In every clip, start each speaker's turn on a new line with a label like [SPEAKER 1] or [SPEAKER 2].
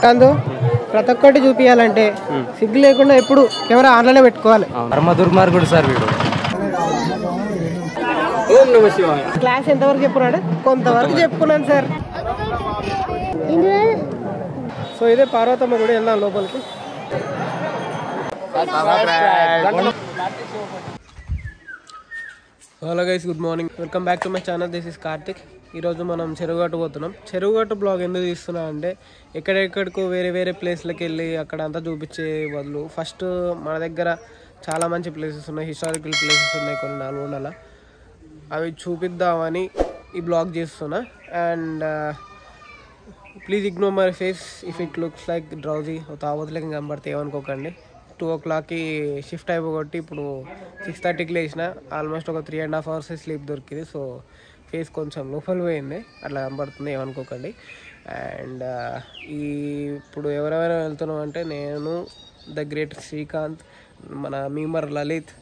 [SPEAKER 1] కాదు ప్రతి ఒక్కటి చూపించాలంటే సిగ్గు లేకుండా ఎప్పుడు కెమెరా ఆన్లైన్ పెట్టుకోవాలి.
[SPEAKER 2] దుర్మార్గుడు సార్ వీడు.
[SPEAKER 1] క్లాస్ ఎంతవరకు చెప్పున్నాడు? కొంతవరకు చెప్పుకున్నాను సార్. సో ఇదే పార్వతమ్మ గుడి, వెళ్దాం లోపలికి. Hello guys, good morning, welcome back to my channel. This is Karthik. ఈరోజు మనం చెరువుగట్టు పోతున్నాం. చెరువుగట్టు బ్లాగ్ ఎందుకు తీస్తున్నా అంటే ఎక్కడెక్కడికో వేరే వేరే ప్లేస్లకి వెళ్ళి అక్కడ అంతా చూపించే బదులు ఫస్ట్ మన దగ్గర చాలా మంచి ప్లేసెస్ ఉన్నాయి, హిస్టారికల్ ప్లేసెస్ ఉన్నాయి కొన్ని 400. అవి చూపిద్దామని ఈ బ్లాగ్ చేస్తున్నా. And please ignore my face if it looks like drowsy. తావతులకి కనబడితే ఏమనుకోకండి. 2 o'clockకి షిఫ్ట్ అయిపోగొట్టి ఇప్పుడు 6:30కి లేచిన. ఆల్మోస్ట్ ఒక 3.5 hours స్లీప్ దొరికింది. సో ఫేస్ కొంచెం లోపల పోయింది, అట్లా కనబడుతుంది, ఏమనుకోకండి. అండ్ ఇప్పుడు ఎవరెవరైనా వెళ్తున్నాం అంటే నేను, ద గ్రేట్ శ్రీకాంత్, మన memer Lalit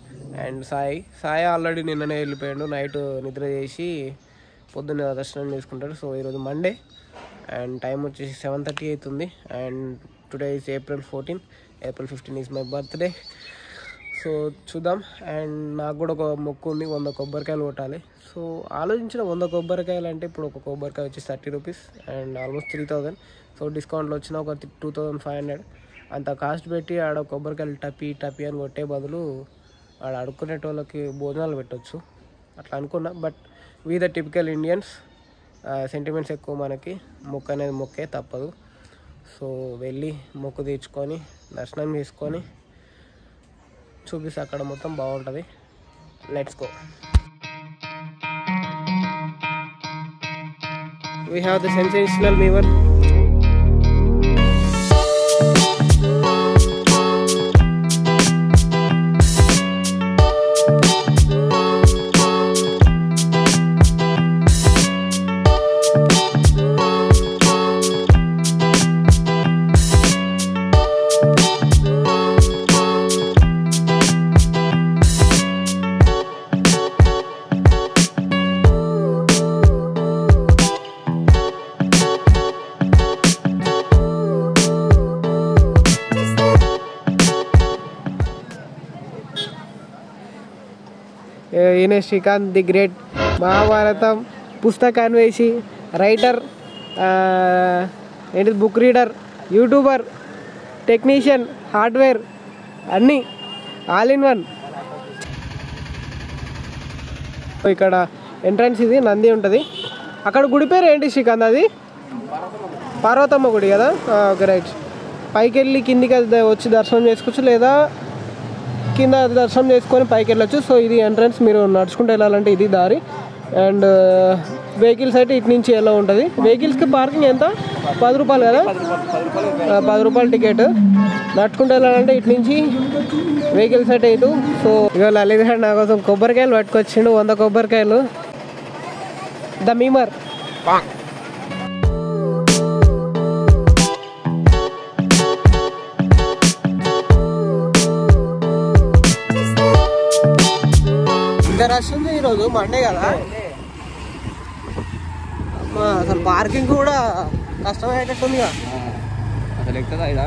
[SPEAKER 1] and Sai already నిన్ననే వెళ్ళిపోయాడు. నైట్ నిద్ర చేసి పొద్దున్న దర్శనం చేసుకుంటాడు. సో ఈరోజు మండే అండ్ టైం వచ్చేసి 7:30 అవుతుంది. And today is April 14. April 15 is my birthday. So చూద్దాం. అండ్ నాకు కూడా ఒక మొక్కు ఉంది, 100 కొబ్బరికాయలు కొట్టాలి. సో ఆలోచించిన 100 కొబ్బరికాయలు అంటే ఇప్పుడు ఒక కొబ్బరికాయ వచ్చి 30 రూపీస్ అండ్ ఆల్మోస్ట్ 3,000. సో డిస్కౌంట్లో వచ్చిన ఒక 2,500. అంత కాస్ట్ పెట్టి ఆడ కొబ్బరికాయలు టపీ అని కొట్టే బదులు ఆడ అడుక్కునేటోళ్ళకి భోజనాలు పెట్టవచ్చు అట్లా అనుకున్నా. But we the typical Indians, sentiments ఎక్కువ మనకి. మొక్కు అనేది మొక్కే, తప్పదు. సో వెళ్ళి మొక్కు తీర్చుకొని దర్శనం చేసుకొని చూపిస్తే అక్కడ మొత్తం బాగుంటుంది. Let's go. We have the sensational mover. ఈయన శ్రీకాంత్, ది గ్రేట్ మహాభారతం పుస్తకాన్ని వేసి రైటర్, ఏంటి book reader, youtuber, technician, hardware అన్నీ ఆల్ ఇన్ వన్. ఇక్కడ ఎంట్రన్స్ ఇది, నంది ఉంటుంది. అక్కడ గుడి పేరు ఏంటి శ్రీకాంత్? అది పార్వతమ్మ గుడి కదా? Okay, right. పైకి వెళ్ళి కిందికి వచ్చి దర్శనం చేసుకోవచ్చు, లేదా కింద దర్శనం చేసుకొని పైకి వెళ్ళొచ్చు. సో ఇది ఎంట్రన్స్, మీరు నడుచుకుంటూ వెళ్ళాలంటే ఇది దారి. అండ్ వెహికల్స్ అయితే ఇటు నుంచి ఎలా ఉంటుంది. వెహికల్స్కి పార్కింగ్ ఎంత? 10 రూపాయలు కదా? 10 రూపాయలు టికెట్. నడుచుకుంటూ వెళ్ళాలంటే ఇటు నుంచి వెహికల్స్ అయితే ఇటు. సో ఇక లలిత నా కోసం కొబ్బరికాయలు పట్టుకొచ్చిండు, 100 కొబ్బరికాయలు. The memer. ఇంకా రష్ ఉంది ఈరోజు, మండే కదా. అసలు పార్కింగ్ కూడా కష్టమయ్యేటట్టుంది కదా.
[SPEAKER 2] అసలు ఎక్కుతుందా ఇదా?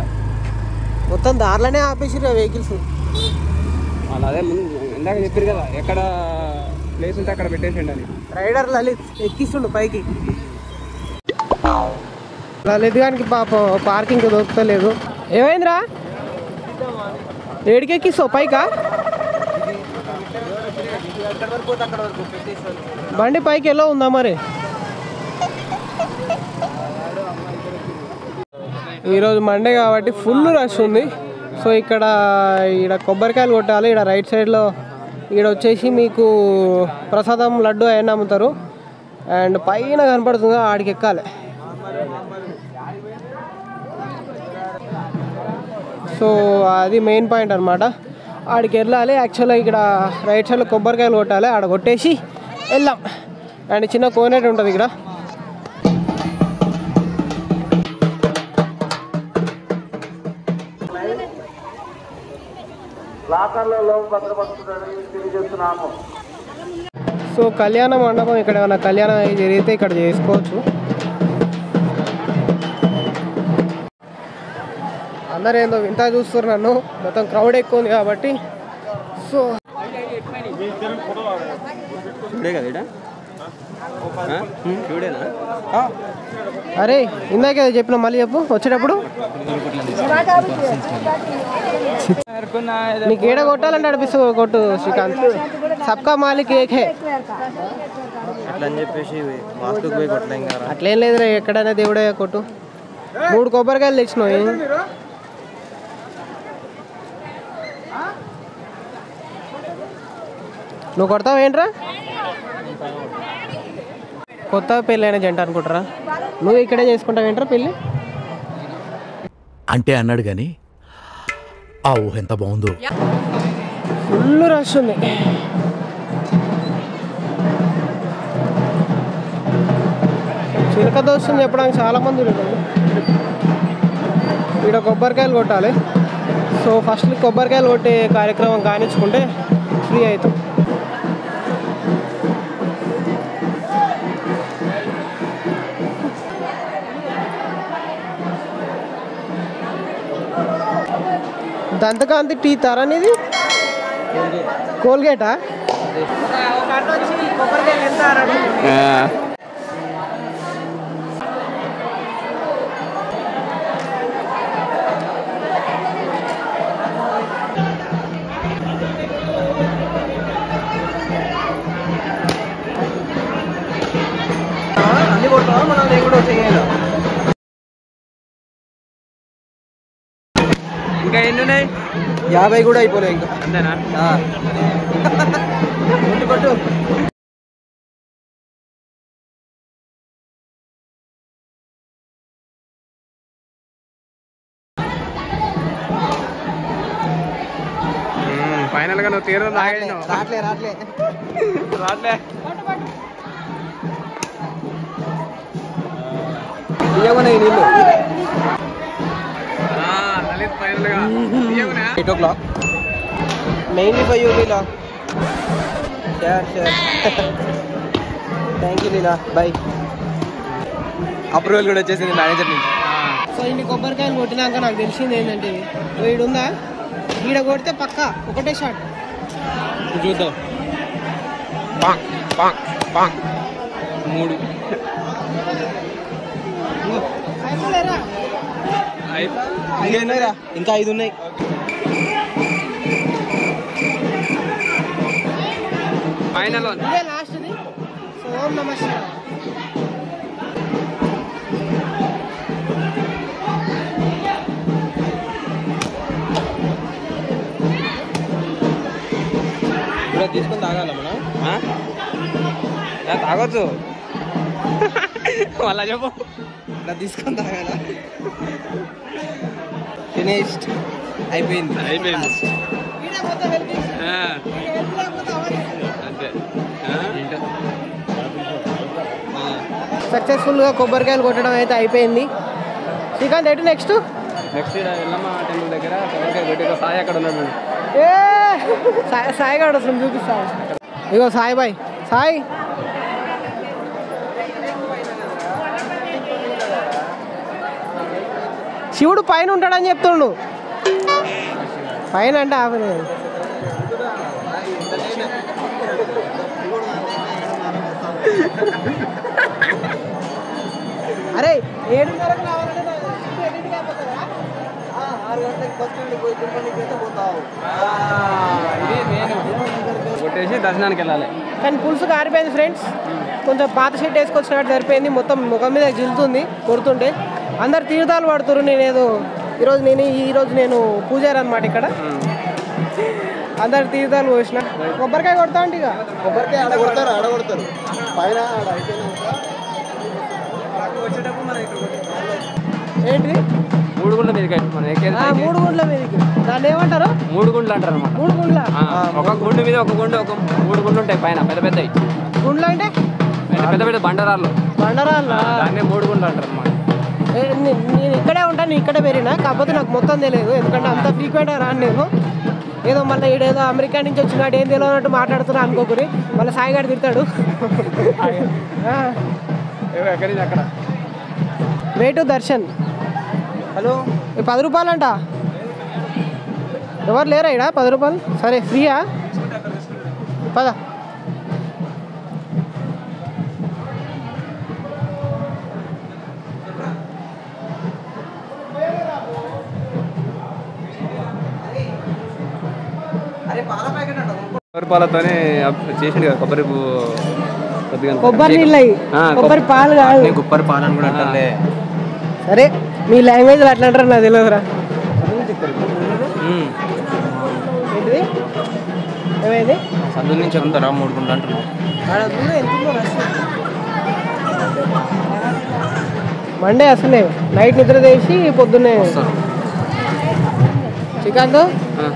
[SPEAKER 1] మొత్తం దారిలోనే ఆపేసిరు వెహికల్స్.
[SPEAKER 2] అదే ముందు ఇందాక చెప్పారు కదా, ఎక్కడ ప్లేస్ ఉంటే అక్కడ పెట్టేసిండి అని.
[SPEAKER 1] రైడర్ లలిత్ ఎక్కిస్తుండు పైకి. లలిత్ గారికి పాప పార్కింగ్ దొరుకుతలేదు. ఏమైందిరా? ఏడికి ఎక్కిస్తావు పైకా? బండి పైకి ఎలా ఉందా మరి? ఈరోజు మండే కాబట్టి ఫుల్ రష్ ఉంది. సో ఈడ కొబ్బరికాయలు కొట్టాలి. ఈడ రైట్ సైడ్లో ఈడ వచ్చేసి మీకు ప్రసాదం లడ్డు అయినా అమ్ముతారు. అండ్ పైన కనపడుతుందా, ఆడికి ఎక్కాలి. సో అది మెయిన్ పాయింట్ అనమాట. ఆడికి వెళ్ళాలి. యాక్చువల్గా ఇక్కడ రైట్ సైడ్లో కొబ్బరికాయలు కొట్టాలి, ఆడ కొట్టేసి వెళ్దాం. అండ్ చిన్న కోనేట్ ఉంటుంది ఇక్కడ. సో కళ్యాణ మండపం ఇక్కడ ఏమైనా కళ్యాణం జరిగితే ఇక్కడ చేసుకోవచ్చు. అందరూ ఏందో వింత చూస్తారు నన్ను, మొత్తం క్రౌడ్ ఎక్కువ ఉంది కాబట్టి. సో అరే ఇందాకే చెప్పిన, మళ్ళీ చెప్పు వచ్చేటప్పుడు. నీకు ఏడ కొట్టాలంటే అనిపిస్తుంది కొట్టు శ్రీకాంత్. సబ్కా మాలిక్ ఏకే అట్లేం లేదు రే, ఎక్కడైనా దేవుడే కొట్టు. 3 కొబ్బరికాయలు తెచ్చినావు. నువ్వు కొడతావు ఏంట్రా? కొత్త పెళ్ళైన జంట అనుకుంటారా? నువ్వు ఇక్కడే చేసుకుంటావు ఏంట్రా పెళ్ళి
[SPEAKER 3] అంటే అన్నాడు కానీ ఆ ఊహ ఎంత బాగుందో.
[SPEAKER 1] ఫుల్ రష్ ఉంది. చిలక దోస్తుంది చెప్పడానికి చాలామంది ఉన్నారు. ఇక్కడ కొబ్బరికాయలు కొట్టాలి. సో ఫస్ట్ కొబ్బరికాయలు కొట్టే కార్యక్రమం కానిచ్చుకుంటే ఫ్రీ అవుతాం. దంతకాంతి టీ తరనిది కోల్గేటా? అన్ని కొట్టావా మనం కూడా చేయాలి.
[SPEAKER 2] ఇంకా ఎన్ని ఉన్నాయి?
[SPEAKER 1] 50 కూడా అయిపోలే ఇంకా.
[SPEAKER 2] అంతేనా?
[SPEAKER 1] కొట్టు
[SPEAKER 2] ఫైనల్ గా నువ్వు తీరు
[SPEAKER 1] రాట్లే నీళ్ళు. 8 o'clock. Mainly for you, Leela. Sure. Thank you, Leela. Bye.
[SPEAKER 2] Approval కూడా వచ్చేసింది మేనేజర్ నుంచి.
[SPEAKER 1] సో ఇన్ని కొబ్బరికాయలు కొట్టినాక నాకు తెలిసింది ఏంటంటే, వీడుందా ఈడ కొడితే పక్క ఒకటే షాట్
[SPEAKER 2] చూద్దాం. 3
[SPEAKER 1] ఇంకా 5 ఉన్నాయి.
[SPEAKER 2] ఫైనల్
[SPEAKER 1] ఇదే లాస్ట్ది. సో ఓం నమః శివాయ.
[SPEAKER 2] ఇప్పుడు తీసుకొని తాగాల మనం? తాగొచ్చు. వాళ్ళ చెప్పు.
[SPEAKER 1] ఇలా తీసుకొని తాగాల. ఫినిష్డ్. అయిపోయింది.
[SPEAKER 2] అంతే.
[SPEAKER 1] సక్సెస్ఫుల్గా కొబ్బరికాయలు కొట్టడం అయితే అయిపోయింది. శ్రీకాంత్ ఎటు నెక్స్ట్
[SPEAKER 2] ఎల్లమ్మ టెంపుల్ దగ్గర కొబ్బరికాయ కొట్టి సాయి అక్కడ ఉన్నాడు.
[SPEAKER 1] సాయి గారు అసలు చూపిస్తాను. ఇగో సాయి బాయ్. సాయి శివుడు పైన ఉంటాడని చెప్తుండు. పైన అంటే ఆపనే. అరే 7:30కి రావాలంటే 6 గంటలకు బస్ స్టాండ్కి పోయి తిరుపతికి అయితే పోతావు.
[SPEAKER 2] కొట్టేసి దర్శనానికి వెళ్ళాలి.
[SPEAKER 1] కానీ పులుసు కారిపోయింది ఫ్రెండ్స్. కొంచెం పాత షీట్ వేసుకొచ్చినట్టు సరిపోయింది. మొత్తం ముఖం మీద జిల్లుతుంది కొడుతుంటే. అందరు తీర్థాలు పడుతున్నారు. ఈరోజు నేను పూజారి అనమాట ఇక్కడ. అందరు తీర్థాలు పోసిన. కొబ్బరికాయ కొడతా అంటే ఇక
[SPEAKER 4] కొబ్బరికాయ ఆడగొడతారు పైన
[SPEAKER 1] ఏంటి
[SPEAKER 2] 3 గుండ్ల మీదకి మనం ఎక్కేది.
[SPEAKER 1] 3 గుండ్ల మీదకి. దాన్ని ఏమంటారు?
[SPEAKER 2] 3 గుండ్లు అంటారు అన్నమాట.
[SPEAKER 1] 3 గుండ్ల.
[SPEAKER 2] ఒక గుండు మీద ఒక 3 గుండ్లు ఉంటాయి పైన పెద్ద పెద్దవి.
[SPEAKER 1] గుండ్లు అంటే
[SPEAKER 2] పెద్ద పెద్ద బండరాళ్ళు. దాన్ని 3 గుండ్లు అంటారు అన్నమాట.
[SPEAKER 1] నేను ఇక్కడే ఉంటాను. నేను ఇక్కడే పెరిగినా. కాకపోతే నాకు మొత్తం తెలియదు, ఎందుకంటే అంత ఫ్రీక్వెంట్గా రాను నేను. ఏదో మళ్ళీ ఈడేదో అమెరికా నుంచి వచ్చినాడు ఏం తెలియనట్టు మాట్లాడుతున్నా అనుకోకూరి మళ్ళీ సాయిగాడు తిడతాడు.
[SPEAKER 2] ఎక్కడి నుంచి అక్కడ
[SPEAKER 1] వేటు దర్శన్.
[SPEAKER 2] హలో
[SPEAKER 1] 10 రూపాయలంట. ఎవరు లేరా ఇడా 10 రూపాయలు? సరే ఫ్రీయా? పద.
[SPEAKER 2] కొబ్బరి పాలతోనే చేసిండు కదా
[SPEAKER 1] కొబ్బరి నీళ్ళు కొబ్బరి పాలు కాదు,
[SPEAKER 2] కొబ్బరి పాలని కూడా అంటే.
[SPEAKER 1] సరే మీ లాంగ్వేజ్ అట్లా అంటారు నాకు తెలియదురా. ఏంటిది ఏమైంది?
[SPEAKER 2] సందుల నుంచి అంటారా 3 గుంటలు అంటున్నావు.
[SPEAKER 1] మండే అసలే నైట్ నిద్ర చేసి పొద్దున్నే. శ్రీకాంత్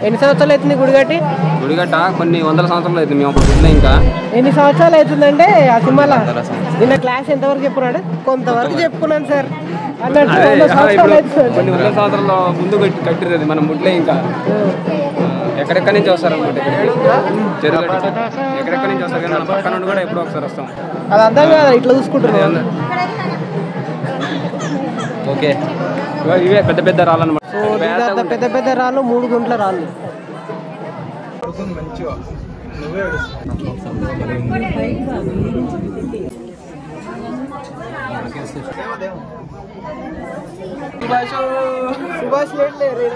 [SPEAKER 1] ఎన్ని సంవత్సరాలు అవుతుంది గుడిగట్టి?
[SPEAKER 2] గుడిగట్ట కొన్ని 100 సంవత్సరాలు అవుతుంది. మేము అప్పుడు ఇంకా
[SPEAKER 1] ఎన్ని సంవత్సరాలు అవుతుందంటే ఆ సినిమాలో నిన్న క్లాస్ ఎంతవరకు చెప్పున్నాడు? కొంతవరకు చెప్పుకున్నాను సార్ అన్నట్టు.
[SPEAKER 2] కొన్ని 100 సంవత్సరాల ముందు కట్టిరది మనం ముట్లే. ఇంకా ఎక్కడెక్కడి నుంచి వస్తారు అనమాట ఎక్కడెక్కడి నుంచి వస్తారు. కానీ మన పక్క నుండి కూడా ఎప్పుడో ఒకసారి వస్తాం.
[SPEAKER 1] అది అర్థం కాదు ఇట్లా చూసుకుంటున్నాను.
[SPEAKER 2] ఓకే ఇవే పెద్ద పెద్ద రాళ్ళు అనమాట.
[SPEAKER 1] పెద్ద పెద్ద రాళ్ళు 3 గుంట్ల రాళ్ళు. సుభాష్ లేరు.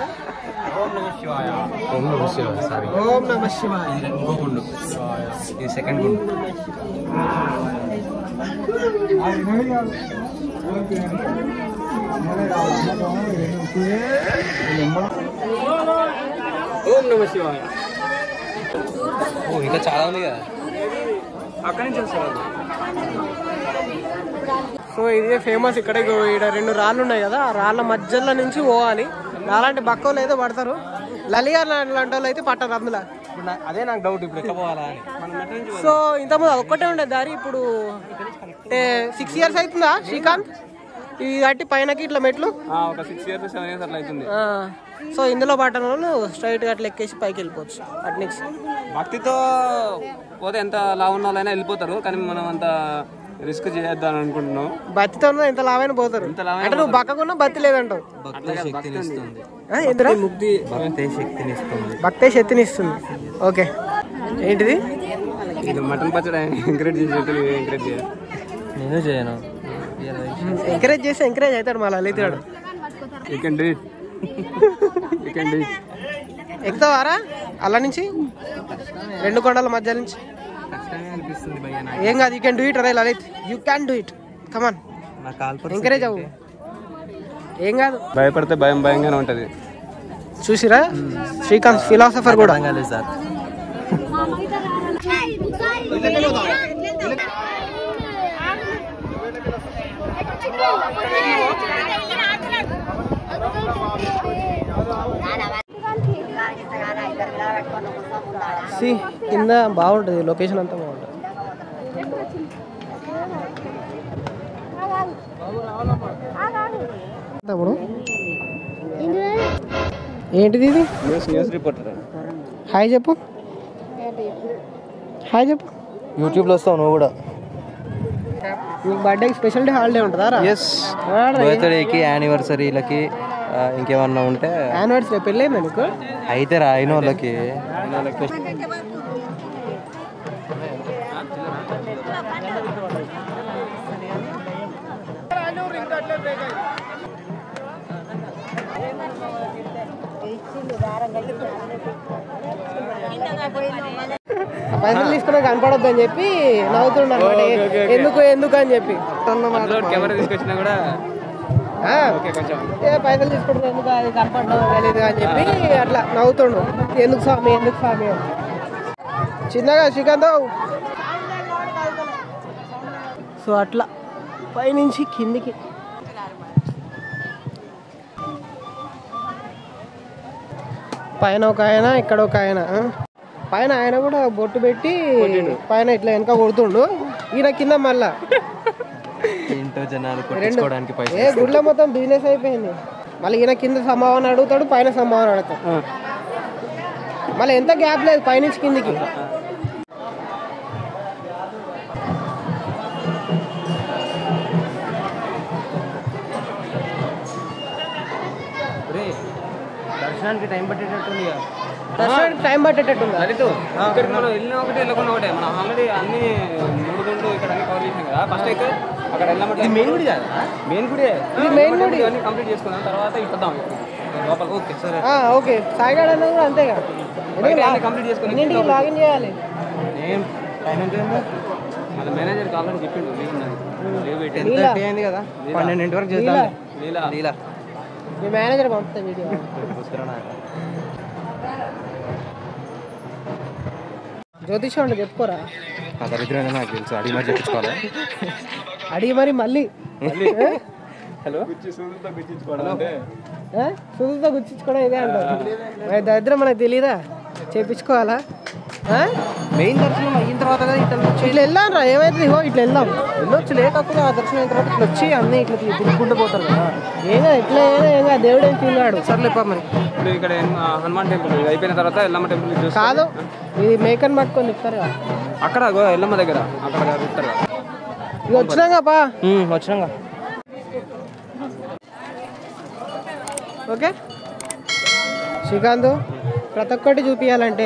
[SPEAKER 2] ఓం నమ శివాయ. సారీ
[SPEAKER 1] ఓం నమ శివాయ.
[SPEAKER 2] గుండు ఇది సెకండ్ గుండు. ఓం నమ శివాయ. ఇంకా చాలా ఉంది కదా అక్కడి నుంచి వస్తారు.
[SPEAKER 1] సో ఇదే ఫేమస్. ఇక్కడ ఇక్కడ 2 రాళ్ళు ఉన్నాయి కదా, ఆ రాళ్ళ మధ్యలో నుంచి పోవాలి. అలాంటి బక్కలు అయితే పడతారు, లలిగా లాంటి వాళ్ళు అయితే పట్టారు అందులో.
[SPEAKER 2] అదే నాకు డౌట్ ఇప్పుడు ఎక్కడ పోవాలా అని.
[SPEAKER 1] సో ఇంతకుముందు ఒక్కటే ఉండే దారి, ఇప్పుడు 6 years అవుతుందా శ్రీకాంత్ ఇది కట్టి పైనకి ఇట్లా మెట్లు?
[SPEAKER 2] ఒక 6 years 7 years అట్లా అవుతుంది.
[SPEAKER 1] సో ఇందులో పట్టడం వాళ్ళు స్ట్రైట్గా అట్లా ఎక్కేసి పైకి వెళ్ళిపోవచ్చు. అటు నెక్స్ట్
[SPEAKER 2] భక్తితో పోతే ఎంత లావు ఉన్న వాళ్ళైనా వెళ్ళిపోతారు, కానీ మనం అంత రిస్క్ చేయొద్దని అనుకుంటున్నాం.
[SPEAKER 1] బతితో ఎంత లావైనా పోతారు అంటే నువ్వు బక్కకున్నా బతి లేదంటావు. భక్తే శక్తిని ఇస్తుంది. ఓకే ఏంటిది?
[SPEAKER 2] మటన్ పచ్చడి ఎంకరేజ్ చేసి నేను చేయను.
[SPEAKER 1] ఎంకరేజ్ చేస్తే ఎంకరేజ్ అవుతాడు మళ్ళీ లలితాడు. ఎక్కుతావారా అలా నుంచి 2 కొండల మధ్య నుంచి? ఏం కాదు, you can do it ray Lalit, you can do it. Come on encourage అవ్వు, ఏం కాదు.
[SPEAKER 2] భయపడితే భయంగానే ఉంటది.
[SPEAKER 1] చూసిరా శ్రీకాంత్ ఫిలాసఫర్ కూడా. కింద బాగుంటుంది, లొకేషన్ అంతా బాగుంటుంది. తమ్ముడు ఏంటిది ఇది?
[SPEAKER 2] News reporter.
[SPEAKER 1] హాయ్ చెప్పు, హాయ్ చెప్పు.
[SPEAKER 4] యూట్యూబ్లో వస్తావు నువ్వు కూడా?
[SPEAKER 1] మీకు బర్త్డేకి స్పెషల్ డే హాలిడే ఉంటుందా?
[SPEAKER 4] ఎస్, బర్త్డేకి యానివర్సరీలకి ఇంకేమన్నా ఉంటే.
[SPEAKER 1] యానివర్సరీ పెళ్ళైందా నీకు?
[SPEAKER 4] అయితే రా అయిన వాళ్ళకి.
[SPEAKER 1] పైసలు తీసుకున్నా కనపడొద్దు అని చెప్పి నవ్వుతుండ అనమాట. ఎందుకు అని చెప్పి
[SPEAKER 2] కెమెరా తీసుకొచ్చినా కూడా
[SPEAKER 1] పైసలు తీసుకుంటున్నా ఎందుకు అది కనపడడం తెలియదు అని చెప్పి అట్లా నవ్వుతుండు. ఎందుకు స్వామి చిన్నగా శ్రీకాంత్. సో అట్లా పైనుంచి కిందికి పైన ఒక ఆయన, ఇక్కడ ఒక ఆయన. పైన ఆయన కూడా బొట్టు పెట్టి పైన ఇట్లా వెనక కొడుతుండు, ఈయన కింద మళ్ళా. గుడ్ల మొత్తం బిజినెస్ అయిపోయింది. మళ్ళీ ఈయన కింద సంభావన అడుగుతాడు, పైన సంభావన అడుగుతాడు. మళ్ళీ ఎంత గ్యాప్ లేదు పైనుంచి కిందికి.
[SPEAKER 4] దర్శనానికి టైం పట్టేటట్టుంది.
[SPEAKER 1] దర్శనానికి టైం పట్టేటట్టుందా?
[SPEAKER 2] ఇక్కడికి మనం వెళ్ళిన ఒకటే వెళ్ళకుండా ఒకటే. మనం ఆల్రెడీ అన్ని 3 గుంటలు ఇక్కడ అన్ని కవర్ చేసాం కదా. ఫస్ట్ అయితే అక్కడ వెళ్ళమంటే
[SPEAKER 4] మెయిన్ గుడి కాదు,
[SPEAKER 2] మెయిన్ గుడి.
[SPEAKER 1] ఇది మెయిన్ గుడి.
[SPEAKER 2] అన్ని కంప్లీట్ చేసుకున్నాం తర్వాత ఇప్పుదాం లోపల. ఓకే సరే.
[SPEAKER 1] ఓకే సాయిగాడ్ అన్నది కూడా అంతేగా.
[SPEAKER 2] కంప్లీట్ చేసుకుని
[SPEAKER 1] ఎన్నింటికి లాగిన్ చేయాలి?
[SPEAKER 2] మళ్ళీ మేనేజర్ కావాలని చెప్పిండు.
[SPEAKER 4] అయింది కదా 12 వరకు చేద్దాం. లీలా
[SPEAKER 1] మీ మేనేజర్ పంపుతా వీడియో. జ్యోతిషం అంటే చెప్పుకోరా?
[SPEAKER 4] దరిద్రమే నాకు తెలుసు, అడిగి మరి చెప్పించుకోవాలి.
[SPEAKER 1] అడిగి మరి మళ్ళీ
[SPEAKER 2] హలో
[SPEAKER 1] సుదులతో గుర్తించుకోవడం ఇదే అంటారు. మరి దరిద్రం మనకు తెలీదా? చేపించుకోవాలా?
[SPEAKER 4] మెయిన్ దర్శనం అయిన తర్వాత
[SPEAKER 1] ఇట్లా వెళ్ళాను రా. ఏమైతే ఇగో ఇట్లా వెళ్దాం. వెళ్ళొచ్చు లేకపోతే ఆ దర్శనం అయిన తర్వాత ఇట్లా వచ్చి అన్నీ ఇట్లా తిరుగుకుంటూ పోతారు కదా. ఏగా ఎట్లా ఏగా దేవుడు ఏం తిన్నాడు. సర్లే మరి
[SPEAKER 2] ఇప్పుడు ఇక్కడ హనుమాన్ టెంపుల్ అయిపోయిన తర్వాత ఎల్లమ్మ టెంపుల్
[SPEAKER 1] కాదు, ఇది మేకని పట్టుకొని తిప్పుతారు కదా
[SPEAKER 2] అక్కడ ఎల్లమ్మ దగ్గర. అక్కడ తిప్పుతారు కదా.
[SPEAKER 1] ఇక వచ్చినాగా పా.
[SPEAKER 4] వచ్చినాగా.
[SPEAKER 1] ఓకే శ్రీకాంత్, ప్రతి ఒక్కటి చూపించాలంటే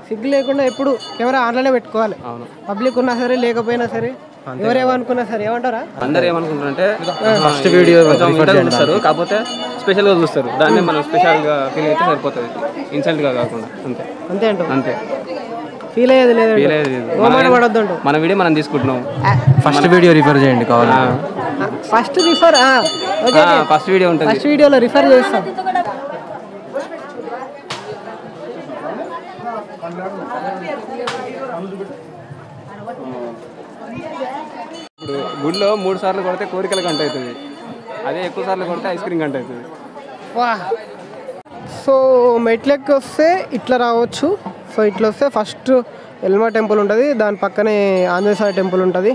[SPEAKER 1] సిగ్గు లేకుండా ఎప్పుడు కెమెరా ఆన్లైన్ పెట్టుకోవాలి. పబ్లిక్ ఉన్నా సరే లేకపోయినా సరే ఎవరేమనుకున్నా సరే. ఏమంటారా?
[SPEAKER 2] అందరు ఏమనుకుంటారంటే ఫస్ట్ వీడియో చూస్తారు, కాకపోతే స్పెషల్ గా చూస్తారు. దాన్ని మనం స్పెషల్ గా ఫీల్ అయితే సరిపోతుంది, ఇన్సల్ట్ గా కాకుండా. అంతే
[SPEAKER 1] అంతే అంట.
[SPEAKER 2] అంతే.
[SPEAKER 1] ఫీల్ అయ్యేది లేదు.
[SPEAKER 2] మన వీడియో మనం తీసుకుంటున్నాం.
[SPEAKER 4] ఫస్ట్ వీడియో రిఫర్ చేయండి కావాలి.
[SPEAKER 1] ఫస్ట్ రిఫర్
[SPEAKER 2] ఫస్ట్ వీడియో ఉంటుంది.
[SPEAKER 1] ఫస్ట్ వీడియోలో రిఫర్ చేస్తాం.
[SPEAKER 2] ఇప్పుడు గుడిలో 3 సార్లు కొడితే కోరికల గంట అవుతుంది, అదే ఎక్కువ సార్లు కొడితే ఐస్ క్రీమ్ గంట అవుతుంది.
[SPEAKER 1] సో మెట్లెక్కి వస్తే ఇట్లా రావచ్చు. సో ఇట్లా వస్తే ఫస్ట్ ఎల్మా టెంపుల్ ఉంటుంది, దాని పక్కనే ఆంజనేయ స్వామి టెంపుల్ ఉంటుంది.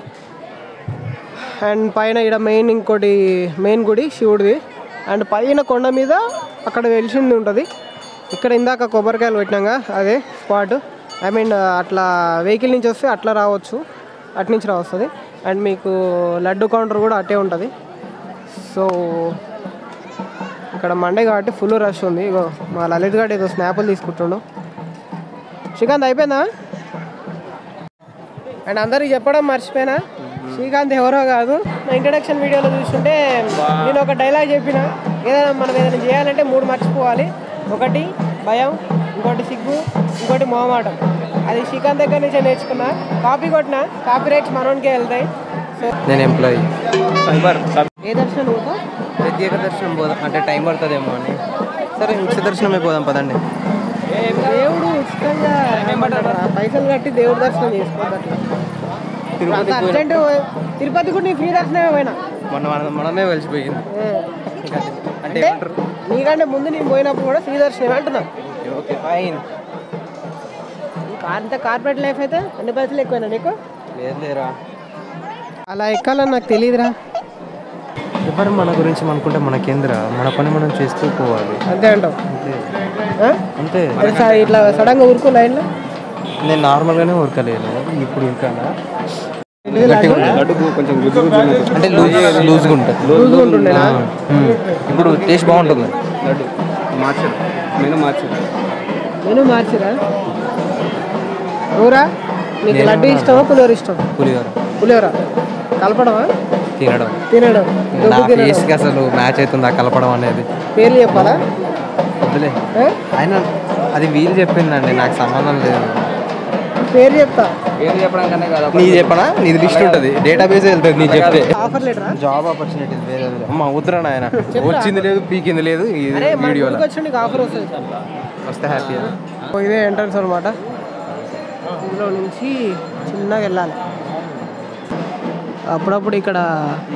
[SPEAKER 1] అండ్ పైన ఇక్కడ ఇంకోటి మెయిన్ గుడి శివుడిది. అండ్ పైన కొండ మీద అక్కడ వెలిసింది ఉంటుంది. ఇక్కడ ఇందాక కొబ్బరికాయలు పెట్టినాగా అదే స్పాట్. ఐ మీన్ అట్లా వెహికల్ నుంచి వస్తే అట్లా రావచ్చు, అటు నుంచి రావస్తుంది. అండ్ మీకు లడ్డు కౌంటర్ కూడా అట్టే ఉంటుంది. సో ఇక్కడ మండే కాబట్టి ఫుల్ రష్ ఉంది. ఇగో మా లలిత్ గారు ఏదో స్నాపులు తీసుకుంటుండు. శ్రీకాంత్ అయిపోయిందా? అండ్ అందరికి చెప్పడం మర్చిపోయినా, శ్రీకాంత్ ఎవరో కాదు. నా ఇంట్రడక్షన్ వీడియోలో చూస్తుంటే నేను ఒక డైలాగ్ చెప్పిన, ఏదైనా మనం ఏదైనా చేయాలంటే 3 మర్చిపోవాలి. ఒకటి భయం, ఇంకోటి సిగ్గు, ఇంకోటి మొహమాటం. అది శ్రీకాంత్ దగ్గర నుంచే నేర్చుకున్నా. కాపీ కొట్టినా కాపీ రైట్స్ మనోనికే వెళ్తాయి. సో
[SPEAKER 4] నేను ఎంప్లాయీ.
[SPEAKER 1] ఏ దర్శనం పోతా?
[SPEAKER 4] ప్రత్యేక దర్శనం పోదాం అంటే టైం పడుతుందేమో అని. సరే ఉచిత దర్శనమే పోదాం పదండి.
[SPEAKER 1] దేవుడు ఉచితంగా పైసలు కట్టి దేవుడు దర్శనం చేసుకోవద్దు. అర్జెంట్ తిరుపతి కూడా నీ ఫ్రీ దర్శనమే పోయినా.
[SPEAKER 4] మనమే కలిసిపోయింది.
[SPEAKER 1] అంటే నీకంటే ముందు నేను పోయినప్పుడు కూడా ఫ్రీ దర్శనం అంటున్నా.
[SPEAKER 4] Okay fine.
[SPEAKER 1] అంత కార్పొరేట్ లైఫ్ అయితే అన్ని పైసలు ఎక్కువైనా నీకు?
[SPEAKER 4] లేదు లేరా,
[SPEAKER 1] అలా ఎక్కాలని నాకు తెలియదురా.
[SPEAKER 4] ఎవరు మన గురించి అనుకుంటే మనకేంద్రా, మన పని మనం చేస్తూ పోవాలి.
[SPEAKER 1] అంతే అంటావు?
[SPEAKER 4] అంతే.
[SPEAKER 1] ఇట్లా సడన్గా ఊరుకో లైన్లో.
[SPEAKER 4] నేను నార్మల్గానే ఊరకలేను, ఇప్పుడు ఊరికానా అంటే లూజ్గా ఉంటుంది.
[SPEAKER 1] లూజ్గా ఉంటుండేనా?
[SPEAKER 4] ఇప్పుడు టేస్ట్ బాగుంటుంది.
[SPEAKER 2] లడ్డు మార్చారు, మెనూ
[SPEAKER 1] మార్చిరా? ఊరా నీకు లడ్డు ఇష్టమా పులిహోర ఇష్టం? పులిహోర కలపడమా తినడం?
[SPEAKER 4] అసలు మ్యాచ్ అవుతుందా కలపడం అనేది?
[SPEAKER 1] పేర్లు చెప్పాలా?
[SPEAKER 4] వద్దులే, ఆయన అది వీలు చెప్పిందండి, నాకు సంబంధం లేదు.
[SPEAKER 1] పేరు చెప్తా.
[SPEAKER 2] పేరు చెప్పడం కన్నా కదా,
[SPEAKER 4] నీకు చెప్పనా? నీది లిస్ట్ ఉంటుంది, డేటాబేస్ వెళ్తుంది. నీకు చెప్తే
[SPEAKER 1] ఆఫర్ లెటరా?
[SPEAKER 4] జాబ్ ఆపర్చునిటీస్ వేరే అమ్మ ఉత్తరాన ఆయన వచ్చింది లేదు పీకింది లేదు. ఈ వీడియోలో
[SPEAKER 1] ఆఫర్ వస్తుంది,
[SPEAKER 4] వస్తే హ్యాపీగా.
[SPEAKER 1] ఇదే ఎంట్రన్స్ అనమాట. ఇందులో నుంచి చిన్నగా వెళ్ళాలి. అప్పుడప్పుడు ఇక్కడ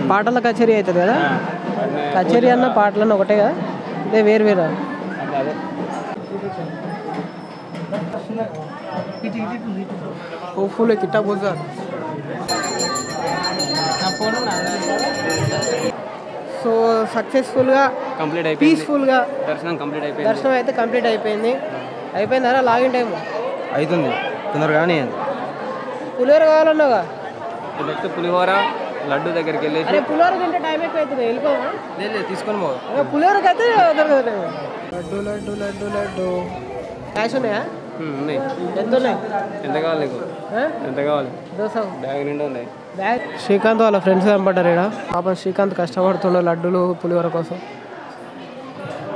[SPEAKER 1] పాటల కచేరీ అవుతుంది కదా. కచేరీ అన్న పాటలన్న ఒకటే కదా, ఇదే వేరు వేరు. హోప్ఫుల్లీ కిట్టా పోతారు. సో సక్సెస్ఫుల్గా
[SPEAKER 2] కంప్లీట్ అయిపోయింది,
[SPEAKER 1] పీస్ఫుల్గా
[SPEAKER 2] దర్శనం కంప్లీట్ అయిపోయింది.
[SPEAKER 1] దర్శనం అయితే కంప్లీట్ అయిపోయింది. అయిపోయిందా లాగిన్ టైం?
[SPEAKER 4] అవుతుంది తొందరగానే.
[SPEAKER 1] పులిహోర కావాలన్నావుగా?
[SPEAKER 2] నెక్స్ట్ పులిహోర లడ్డు దగ్గరికి వెళ్ళేసి
[SPEAKER 1] అరే పులిహోర తింటే టైం ఎక్కువ అవుతుంది, వెళ్ళిపోవా?
[SPEAKER 4] లేదు తీసుకొని పో.
[SPEAKER 1] పులిహోరకి అయితే దొరకదు. లడ్డు లడ్డు లడ్డు లడ్డు క్యాష్ ఉన్నాయా?
[SPEAKER 2] ఉన్నాయి.
[SPEAKER 1] ఎంత ఉన్నాయి?
[SPEAKER 2] ఎంత కావాలి నీకు? ఎంత కావాలి?
[SPEAKER 1] దోశ
[SPEAKER 2] బ్యాగ్ నిండా ఉన్నాయి.
[SPEAKER 1] బ్యాగ్. శ్రీకాంత్ వాళ్ళ ఫ్రెండ్స్ కనపడ్డారు ఇక్కడ. పాపం శ్రీకాంత్ కష్టపడుతుండే లడ్డూలు పులిహోర కోసం.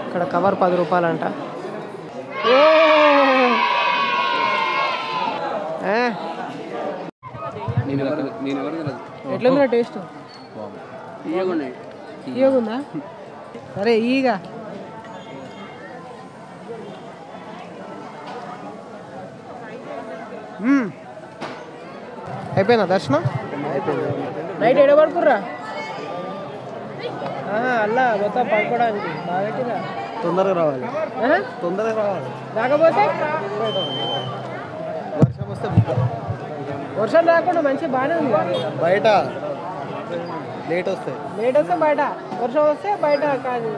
[SPEAKER 1] ఇక్కడ కవర్ 10 రూపాయలంట. ఎట్లుందా టేస్ట్? ఇయగుందా? సరే ఈగ అయిపోయిందా దర్శనం? నైట్ ఎడ పడుకుర్రా? అలా మొత్తం పడుకోవడానికి బాగా
[SPEAKER 4] తొందరగా రావాలి.
[SPEAKER 1] రాకపోతే
[SPEAKER 4] వర్షం వస్తే
[SPEAKER 1] వర్షం రాకుండా మంచి బాగానే ఉంది.
[SPEAKER 4] బయట లేట్ వస్తాయి.
[SPEAKER 1] లేట్ వస్తే బయట, వర్షం వస్తే బయట కాదు.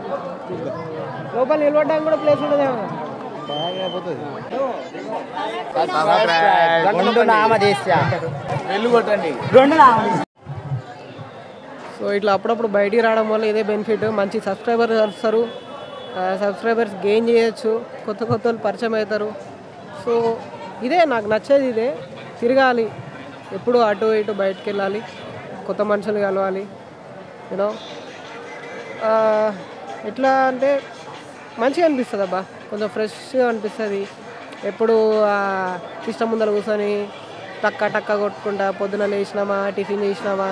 [SPEAKER 1] లోపల నిలబడడానికి కూడా ప్లేస్ ఉండదేమో. సో ఇట్లా అప్పుడప్పుడు బయటికి రావడం వల్ల ఇదే బెనిఫిట్. మంచి సబ్స్క్రైబర్స్ వస్తారు, సబ్స్క్రైబర్స్ గెయిన్ చేయొచ్చు, కొత్త కొత్త వాళ్ళు పరిచయం అవుతారు. సో ఇదే నాకు నచ్చేది, ఇదే తిరగాలి, ఎప్పుడు అటు ఇటు బయటకు వెళ్ళాలి, కొత్త మనుషులు కలవాలి. యూనో ఎట్లా అంటే మంచిగా అనిపిస్తుంది అబ్బా, కొంచెం ఫ్రెష్గా అనిపిస్తుంది. ఎప్పుడు సిస్టమ్ ముందర కూర్చొని టక్క టక్క కొట్టుకుంటా పొద్దున లేచినామా, టిఫిన్ చేసినామా,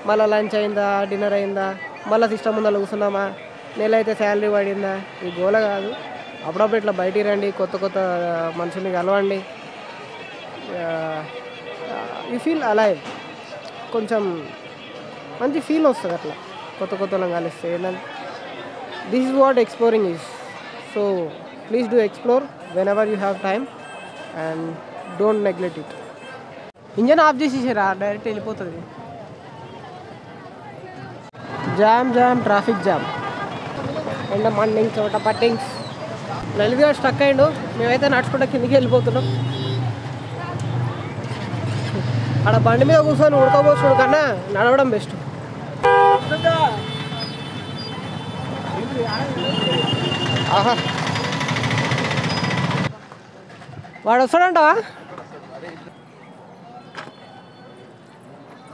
[SPEAKER 1] మళ్ళీ లంచ్ అయిందా, డిన్నర్ అయిందా, మళ్ళీ సిస్టమ్ ముందర కూర్చున్నామా, నెల అయితే శాలరీ పడిందా, ఈ గోల కాదు. అప్పుడప్పుడు ఇట్లా బయటికి రండి, కొత్త కొత్త మనుషుల్ని కలవండి. యూ ఫీల్ అలైవ్, కొంచెం మంచి ఫీల్ వస్తుంది అట్లా కొత్త కొత్త వాళ్ళని కలిస్తే. ఏంటంటే this is what exploring is. So please do explore whenever you have time and don't neglect it. Engine off చేసేసారా, డైరెక్ట్ వెళ్ళిపోతుంది. జామ్ జామ్, ట్రాఫిక్ జామ్, ఎండ మండింగ్, చోట పట్టింగ్స్. లలిత్ గారు స్టక్ అయ్యిండు, మేమైతే నడుచుకుంటా కిందికి వెళ్ళిపోతున్నాం. అక్కడ బండి మీద కూర్చొని ఉడకపోసుడు కన్నా నడవడం బెస్ట్. ఆహా, వాడు వస్తాడంటావా?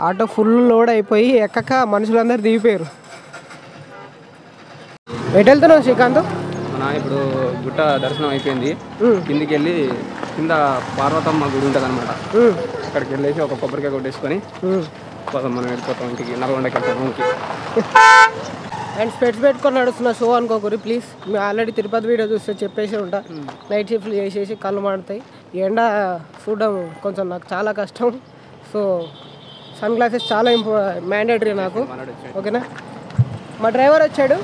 [SPEAKER 1] ఆటో ఫుల్ లోడ్ అయిపోయి ఎక్కక మనుషులందరూ దిగిపోయారు. ఎటు వెళ్తున్నావు శ్రీకాంత్?
[SPEAKER 2] ఇప్పుడు గుట్ట దర్శనం అయిపోయింది, కిందికి వెళ్ళి కింద పార్వతమ్మ గుడి ఉంటుంది అనమాట. అక్కడికి వెళ్ళేసి ఒక కొబ్బరికాయ కొట్టేసుకొని మనం వెళ్ళిపోతాం ఇంటికి, నల్గొండకి వెళ్తాం రూమ్కి.
[SPEAKER 1] అండ్ స్పెట్స్ పెట్టుకొని నడుస్తున్న షో అనుకోకూరి ప్లీజ్. మేము ఆల్రెడీ తిరుపతి వీడియో చూస్తే చెప్పేసి ఉంటా, నైట్ షిఫ్ట్లు చేసేసి కళ్ళు మాడుతాయి. ఎండ చూడడం కొంచెం నాకు చాలా కష్టం. సో సన్ గ్లాసెస్ చాలా మ్యాండేటరీ నాకు, ఓకేనా? మా డ్రైవర్ వచ్చాడు,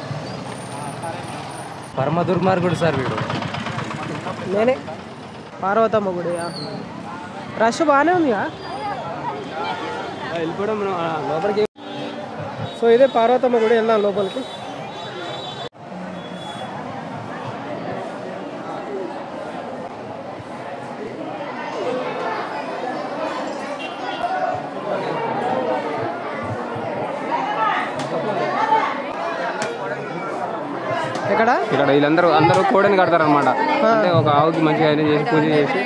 [SPEAKER 4] పరమ దుర్మార్గుడు సార్ వీడు.
[SPEAKER 1] నేనే. పార్వతమ్మ గుడి రష్ బాగానే ఉందిగా,
[SPEAKER 2] వెళ్ళిపోవడం లోపలికి.
[SPEAKER 1] సో ఇదే పార్వతమ్మ గుడి, వెళ్దాం లోపలికి. ఎక్కడ?
[SPEAKER 2] ఇక్కడ వీళ్ళందరూ కోడని కడతారు అనమాట. అంటే ఒక ఆవుకి మంచిగా చేసి పూజ చేసి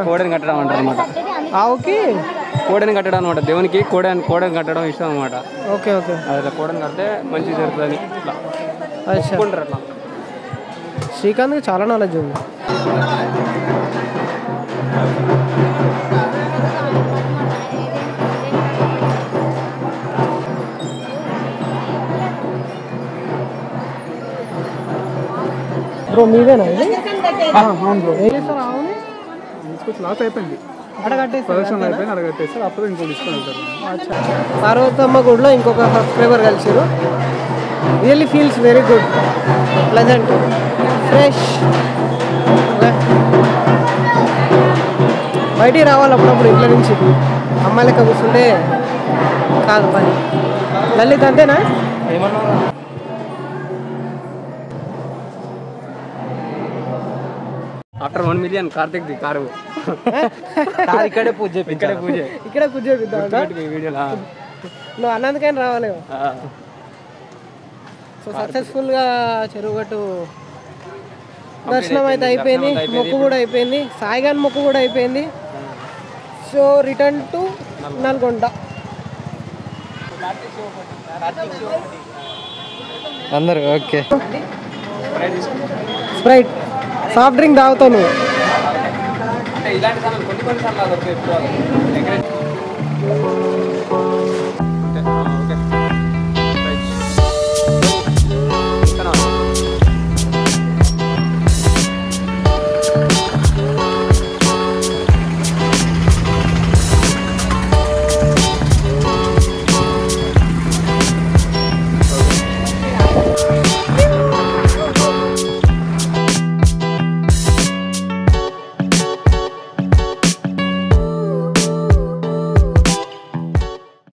[SPEAKER 2] కోడని కట్టడం అంటారు అనమాట.
[SPEAKER 1] ఆవుకి
[SPEAKER 2] కోడని కట్టడం అనమాట, దేవునికి కోడని కట్టడం ఇష్టం అనమాట.
[SPEAKER 1] ఓకే ఓకే,
[SPEAKER 2] అట్లా కోడని కడితే మంచిగా జరుగుతుందని ఇట్లా చెప్పుకుంటారు. అట్లా
[SPEAKER 1] శ్రీకాంత్కి చాలా నాలెడ్జ్ ఉంది. బ్రో మీదేనా ఇది? అవును బ్రో. ఏం చేస్తారు ఆవుని?
[SPEAKER 5] తీసుకొచ్చి లాస్ అయిపోయింది,
[SPEAKER 1] అడగట్టేస్తారు,
[SPEAKER 5] ప్రదర్శన అయిపోయింది, అడగట్టేస్తారు. అప్పుడు ఇంకో తీసుకొని వెళ్తారు.
[SPEAKER 1] పార్వతమ్మ గుడిలో ఇంకొక సబ్స్క్రైబర్ కలిసారు. Really feels very good, pleasant, fresh. బయటికి రావాలి అప్పుడప్పుడు ఇంట్లో నుంచి. అమ్మాయి లెక్క కూర్చుంటే కాదు పని. లలిత్ అంతేనా?
[SPEAKER 2] After 1 million Karthik the car
[SPEAKER 4] ఇక్కడే పూజ
[SPEAKER 2] ఇక్కడే పూజ
[SPEAKER 1] ఇక్కడే పూజ చేపిద్దాం
[SPEAKER 2] వీడియోలో
[SPEAKER 1] నువ్వు అన్నందుకైనా రావాలేవు. సో సక్సెస్ఫుల్గా చెరువుగట్టు దర్శనం అయితే అయిపోయింది, మొక్కు కూడా అయిపోయింది, సాయిగాన్ మొక్కు కూడా అయిపోయింది. So return to Nalgonda.
[SPEAKER 4] అందరు ఓకే.
[SPEAKER 1] స్ప్రైట్ సాఫ్ట్ డ్రింక్ తాగుతావు నువ్వు.
[SPEAKER 2] ఇలాంటి సార్లు కొన్ని సార్లు